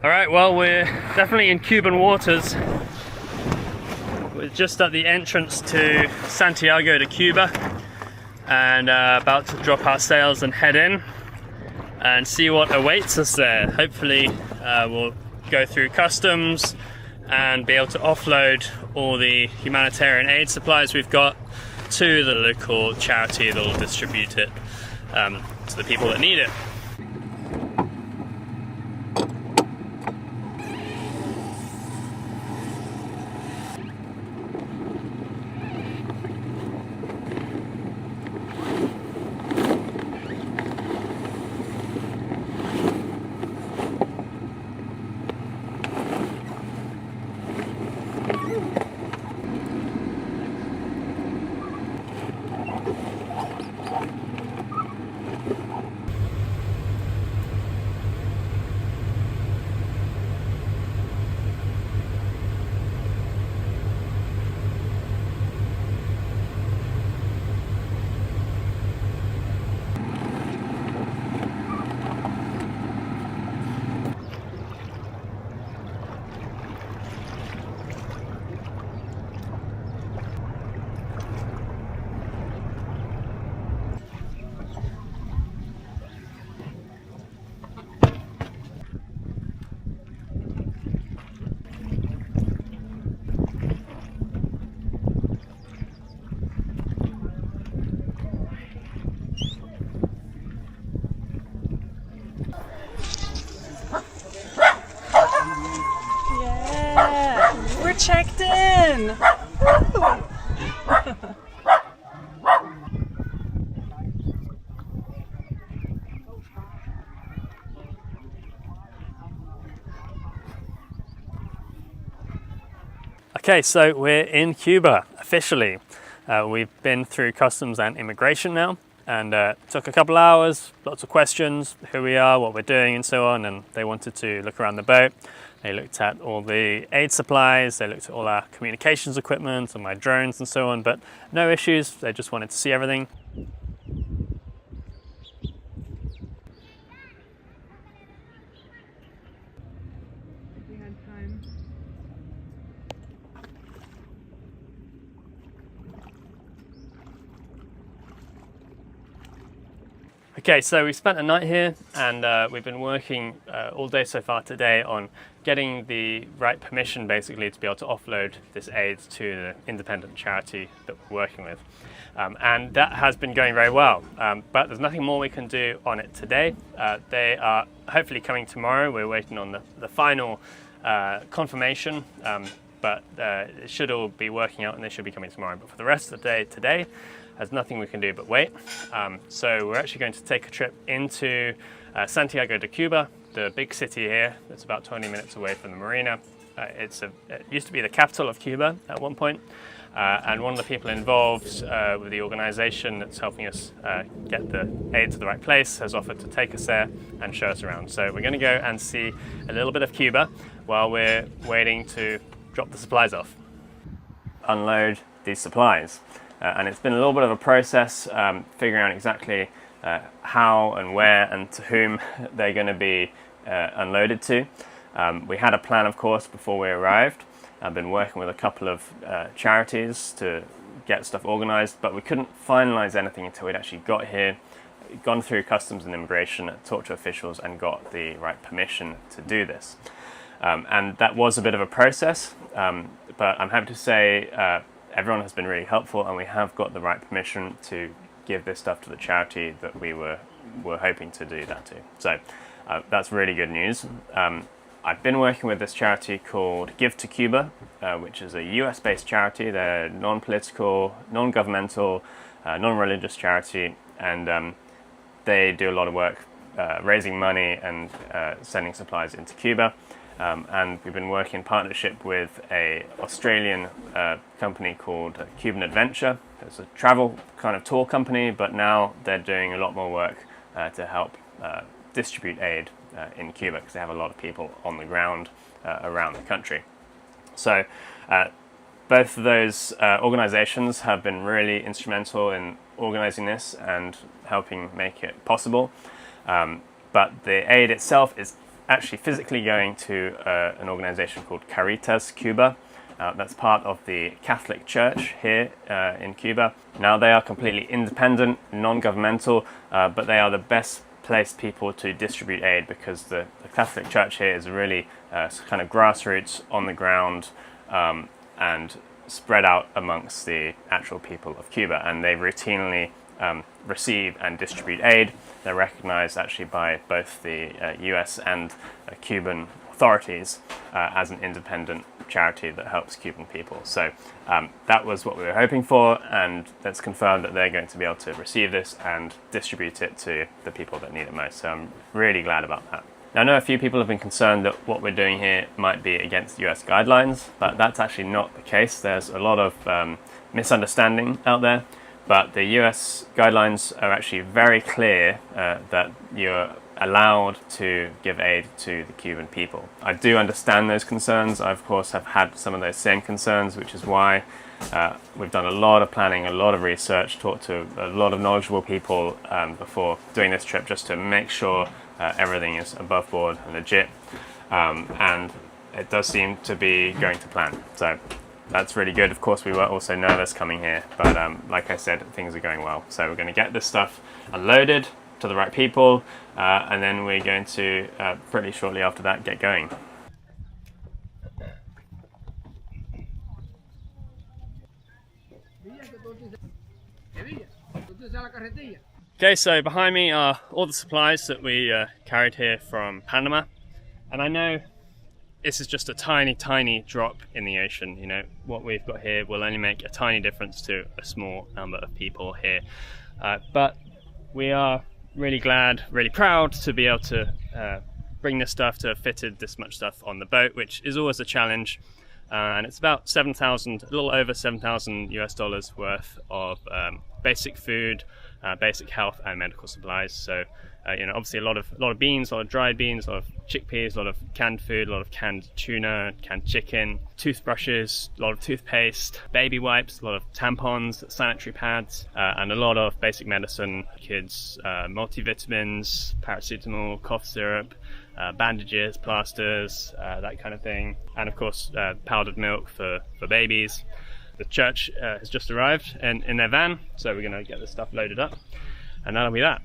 Alright, well, we're definitely in Cuban waters. We're just at the entrance to Santiago de Cuba and about to drop our sails and head in and see what awaits us there. Hopefully we'll go through customs and be able to offload all the humanitarian aid supplies we've got to the local charity that will distribute it to the people that need it. We're checked in! Okay, so we're in Cuba officially. We've been through customs and immigration now, and took a couple hours, lots of questions, who we are, what we're doing and so on, and they wanted to look around the boat. They looked at all the aid supplies, they looked at all our communications equipment and my drones and so on, but no issues, they just wanted to see everything. We had time. Okay, so we spent a night here and we've been working all day so far today on getting the right permission basically to be able to offload this aid to the independent charity that we're working with. And that has been going very well, but there's nothing more we can do on it today. They are hopefully coming tomorrow. We're waiting on the final confirmation, but it should all be working out and they should be coming tomorrow. But for the rest of the day today, there's nothing we can do but wait. So we're actually going to take a trip into Santiago de Cuba, the big city here. It's about 20 minutes away from the marina. It used to be the capital of Cuba at one point. And one of the people involved with the organization that's helping us get the aid to the right place has offered to take us there and show us around. So we're going to go and see a little bit of Cuba while we're waiting to drop the supplies off. Unload these supplies. And it's been a little bit of a process figuring out exactly how and where and to whom they're going to be unloaded to. We had a plan, of course, before we arrived. I've been working with a couple of charities to get stuff organized, but we couldn't finalize anything until we'd actually got here, gone through customs and immigration, talked to officials and got the right permission to do this. And that was a bit of a process, but I'm happy to say everyone has been really helpful and we have got the right permission to give this stuff to the charity that we were hoping to do that to. So that's really good news. I've been working with this charity called Give2Cuba, which is a US-based charity. They're non-political, non-governmental, non-religious charity, and they do a lot of work raising money and sending supplies into Cuba. And we've been working in partnership with an Australian company called Cuban Adventure. It's a travel kind of tour company, but now they're doing a lot more work to help distribute aid in Cuba because they have a lot of people on the ground around the country. So both of those organizations have been really instrumental in organizing this and helping make it possible. But the aid itself is actually physically going to an organization called Give2Cuba. That's part of the Catholic Church here in Cuba. Now they are completely independent, non-governmental, but they are the best placed people to distribute aid because the Catholic Church here is really kind of grassroots, on the ground, and spread out amongst the actual people of Cuba, and they routinely receive and distribute aid. They're recognized actually by both the US and Cuban authorities as an independent charity that helps Cuban people. So that was what we were hoping for, and that's confirmed that they're going to be able to receive this and distribute it to the people that need it most. So I'm really glad about that. Now, I know a few people have been concerned that what we're doing here might be against US guidelines, but that's actually not the case. There's a lot of misunderstanding out there, but the US guidelines are actually very clear that you're allowed to give aid to the Cuban people. I do understand those concerns. I, of course, have had some of those same concerns, which is why we've done a lot of planning, a lot of research, talked to a lot of knowledgeable people before doing this trip, just to make sure everything is above board and legit, and it does seem to be going to plan. So that's really good. Of course, we were also nervous coming here, but like I said, things are going well. So we're going to get this stuff unloaded to the right people, and then we're going to pretty shortly after that get going. Okay, so behind me are all the supplies that we carried here from Panama, and I know this is just a tiny drop in the ocean. You know, what we've got here will only make a tiny difference to a small number of people here, but we are really glad, really proud to be able to bring this stuff, to have fitted this much stuff on the boat, which is always a challenge. And it's about $7,000, a little over $7,000 US worth of basic food, basic health and medical supplies. So, you know, obviously a lot of beans, a lot of dried beans, a lot of chickpeas, a lot of canned food, a lot of canned tuna, canned chicken, toothbrushes, a lot of toothpaste, baby wipes, a lot of tampons, sanitary pads, and a lot of basic medicine, kids, multivitamins, paracetamol, cough syrup, bandages, plasters, that kind of thing, and of course powdered milk for babies. The church has just arrived in their van, so we're going to get this stuff loaded up, and that'll be that.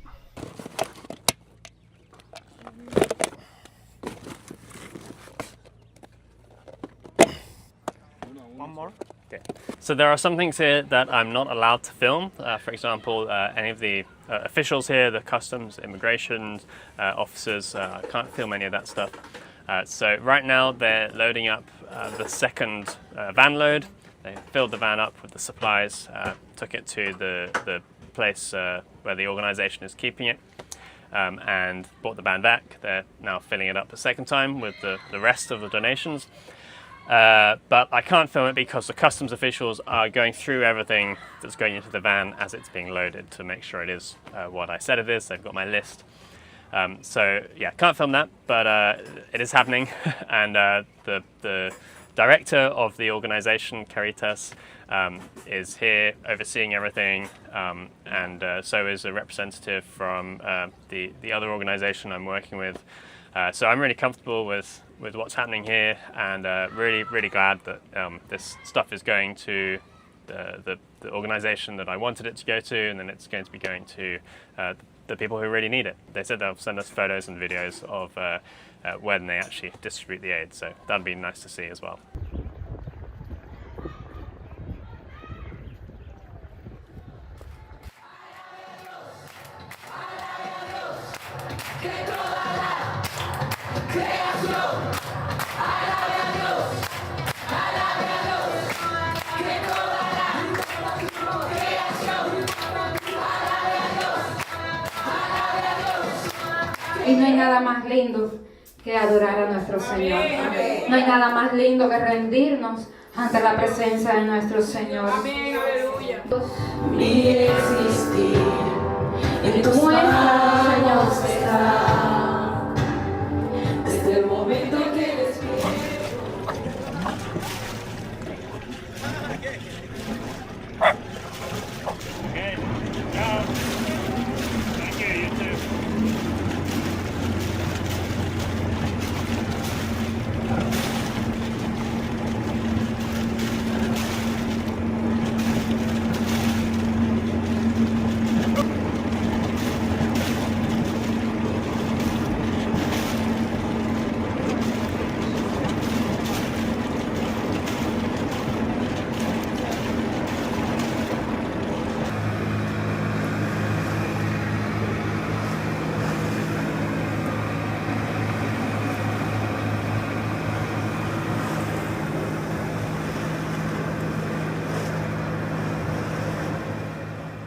One more. Okay. So there are some things here that I'm not allowed to film. For example, any of the officials here, the customs, immigration officers, I can't film any of that stuff. So right now they're loading up the second van load. They filled the van up with the supplies, took it to the place where the organization is keeping it, and brought the van back. They're now filling it up a second time with the rest of the donations. But I can't film it because the customs officials are going through everything that's going into the van as it's being loaded to make sure it is what I said it is. They've got my list. So yeah, can't film that, but it is happening. And the director of the organization, Caritas, is here overseeing everything, and so is a representative from the other organization I'm working with. So I'm really comfortable with what's happening here, and really glad that this stuff is going to the organization that I wanted it to go to, and then it's going to be going to the people who really need it. They said they'll send us photos and videos of when they actually distribute the aid, so that'd be nice to see as well. Y no hay nada más lindo que adorar a nuestro Señor. No hay nada más lindo que rendirnos ante la presencia de nuestro Señor. Amén, aleluya. Mi existir en tus manos está. Desde el momento que despierto. Okay, ciao. Thank you, you too.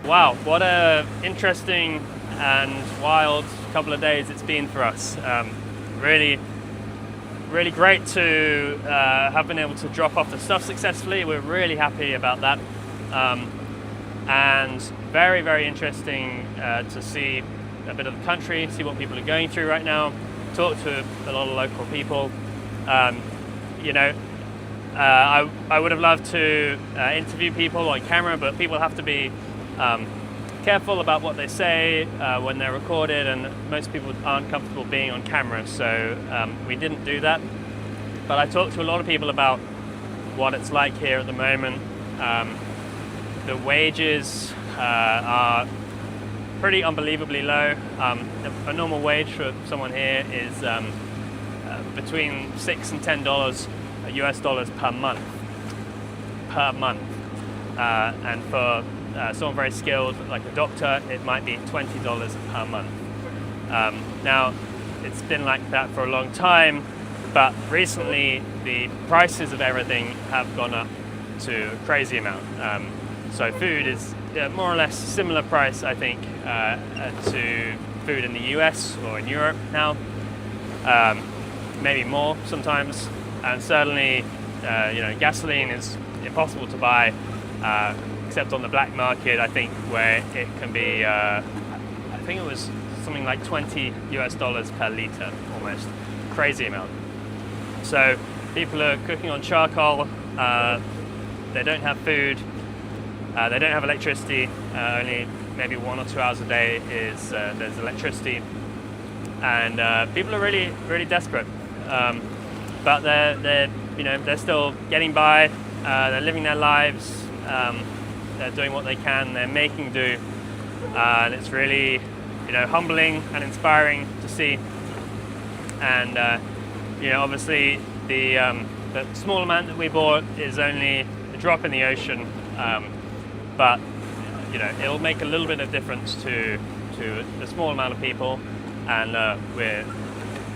wow, what a interesting and wild couple of days it's been for us. Really great to have been able to drop off the stuff successfully. We're really happy about that. And very interesting to see a bit of the country, see what people are going through right now, talk to a lot of local people. You know, I would have loved to interview people on camera, but people have to be careful about what they say when they're recorded, and most people aren't comfortable being on camera, so we didn't do that. But I talked to a lot of people about what it's like here at the moment. The wages are pretty unbelievably low. A normal wage for someone here is between $6 and $10 US dollars per month. And for someone very skilled, like a doctor, it might be $20 per month. Now, it's been like that for a long time, but recently the prices of everything have gone up to a crazy amount. So food is more or less similar price, I think, to food in the US or in Europe now. Maybe more sometimes, and certainly, you know, gasoline is impossible to buy, except on the black market, I think, where it can be, I think it was something like $20 US per litre, almost. Crazy amount. So people are cooking on charcoal, they don't have food, they don't have electricity, only maybe 1 or 2 hours a day is there's electricity, and people are really desperate. But they're still getting by, they're living their lives, they're doing what they can, they're making do, and it's really, you know, humbling and inspiring to see. And you know, obviously the small amount that we bought is only a drop in the ocean, but you know, it'll make a little bit of difference to a small amount of people, and we're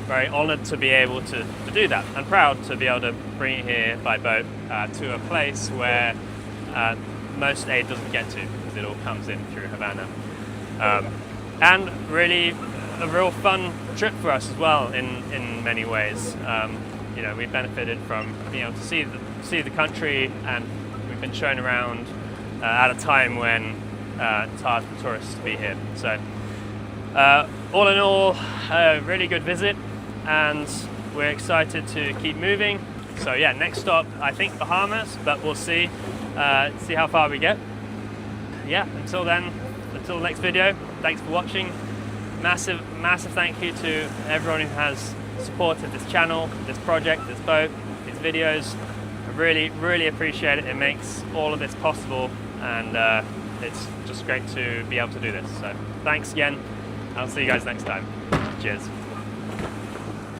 very honoured to be able to do that, and proud to be able to bring it here by boat to a place where most aid doesn't get to, because it all comes in through Havana. And really a real fun trip for us as well in many ways. You know, we benefited from being able to see the country, and we've been shown around at a time when it's hard for tourists to be here. So all in all, a really good visit, and we're excited to keep moving. So yeah, next stop, I think Bahamas, but we'll see how far we get. Yeah, until then, until the next video, thanks for watching. Massive thank you to everyone who has supported this channel, this project, this boat, these videos. I really appreciate it. It makes all of this possible, and it's just great to be able to do this. So thanks again. I'll see you guys next time. Cheers.